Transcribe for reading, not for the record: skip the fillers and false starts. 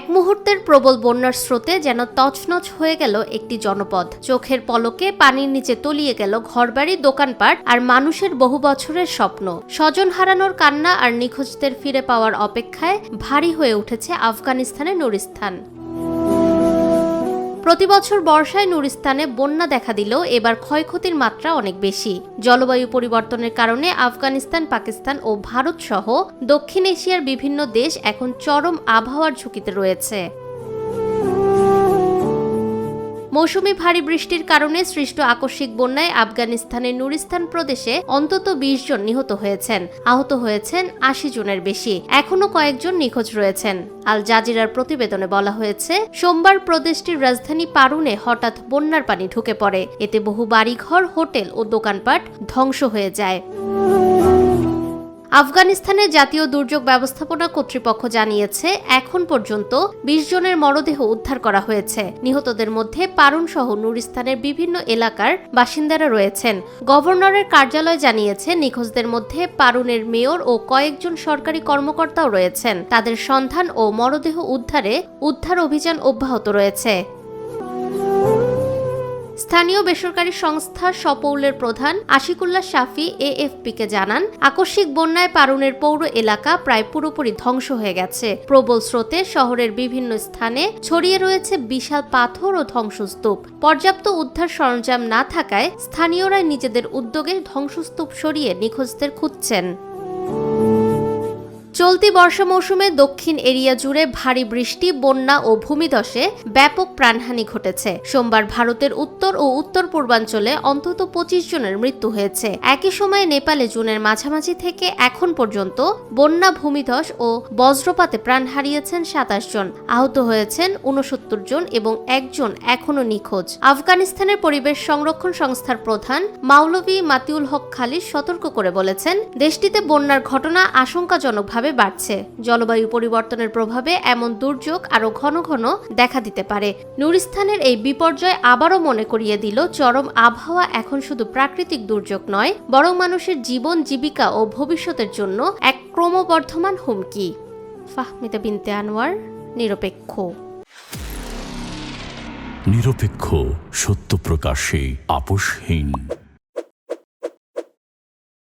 এক মুহূর্তের প্রবল বন্যার স্রোতে যেন তছনছ হয়ে গেল একটি জনপদ। চোখের পলকে পানির নিচে তলিয়ে গেল ঘরবাড়ি, দোকানপাট আর মানুষের বহু বছরের স্বপ্ন। স্বজন হারানোর কান্না আর নিখোঁজদের ফিরে পাওয়ার অপেক্ষায় ভারী হয়ে উঠেছে আফগানিস্তানের নুরিস্তান। প্রতি বছর বর্ষায় নুরিস্তানে বন্যা দেখা দিলেও এবার ক্ষয়ক্ষতির মাত্রা অনেক বেশি। জলবায়ু পরিবর্তনের কারণে আফগানিস্তান, পাকিস্তান ও ভারত সহ দক্ষিণ এশিয়ার বিভিন্ন দেশ এখন চরম আবহাওয়ার ঝুঁকিতে রয়েছে। মৌসুমি ভারী বৃষ্টির কারণে সৃষ্ট আকস্মিক বন্যায় আফগানিস্তানের নুরিস্তান প্রদেশে অন্তত ২০ জন নিহত হয়েছেন, আহত হয়েছেন ৮০ জনের বেশি। এখনও কয়েকজন নিখোঁজ রয়েছেন। আল জাজিরার প্রতিবেদনে বলা হয়েছে, সোমবার প্রদেশটির রাজধানী পারুনে হঠাৎ বন্যার পানি ঢুকে পড়ে। এতে বহু বাড়িঘর, হোটেল ও দোকানপাট ধ্বংস হয়ে যায়। আফগানিস্তানের জাতীয় দুর্যোগ ব্যবস্থাপনা কর্তৃপক্ষ জানিয়েছে, এখন পর্যন্ত ২০ জনের মরদেহ উদ্ধার করা হয়েছে। নিহতদের মধ্যে পারুন সহ নুরিস্তানের বিভিন্ন এলাকার বাসিন্দারা রয়েছেন। গভর্নরের কার্যালয় জানিয়েছে, নিখোঁজদের মধ্যে পারুনের মেয়র ও কয়েকজন সরকারি কর্মকর্তাও রয়েছেন। তাদের সন্ধান ও মরদেহ উদ্ধার অভিযান অব্যাহত রয়েছে। স্থানীয় বেসরকারি সংস্থা সপৌলের প্রধান আশিকুল্লাহ শাফি এএফপিকে জানান, আকস্মিক বন্যায় পারুনের পৌর এলাকা প্রায় পুরোপুরি ধ্বংস হয়ে গেছে। প্রবল স্রোতে শহরের বিভিন্ন স্থানে ছড়িয়ে রয়েছে বিশাল পাথর ও ধ্বংসস্তূপ। পর্যাপ্ত উদ্ধার সরঞ্জাম না থাকায় স্থানীয়রা নিজেদের উদ্যোগে ধ্বংসস্তূপ সরিয়ে নিখোঁজদের খুঁজছেন। চলতি বর্ষা মৌসুমে দক্ষিণ এরিয়া জুড়ে ভারী বৃষ্টি, বন্যা ও ভূমিধসে ব্যাপক প্রাণহানি ঘটেছে। সোমবার ভারতের উত্তর ও উত্তর পূর্বাঞ্চলে অন্তত ২৫ জনের মৃত্যু হয়েছে। একই সময়ে নেপালে জুনের মাঝামাঝি থেকে এখন পর্যন্ত বন্যা, ভূমিধস ও বজ্রপাতে প্রাণ হারিয়েছেন ২৭ জন, আহত হয়েছেন ৬৯ জন এবং একজন এখনও নিখোঁজ। আফগানিস্তানের পরিবেশ সংরক্ষণ সংস্থার প্রধান মাওলভী মাতিউল হক খালিদ সতর্ক করে বলেছেন, দেশটিতে বন্যার ঘটনা আশঙ্কাজনকভাবে বাড়ছে। জলবায়ু পরিবর্তনের প্রভাবে এমন দুর্যোগ আরো ঘন ঘন দেখা দিতে পারে। নুরিস্তানের এই বিপর্যয় আবারও মনে করিয়ে দিল, চরম আবহাওয়া এখন শুধু প্রাকৃতিক দুর্যোগ নয়, বরং মানুষের জীবন, জীবিকা ও ভবিষ্যতের জন্য এক ক্রমবর্ধমান হুমকি। ফাহমিদা বিনতে আনোয়ার, নিরপেক্ষ। নিরপেক্ষ, সত্য প্রকাশে আপোষহীন।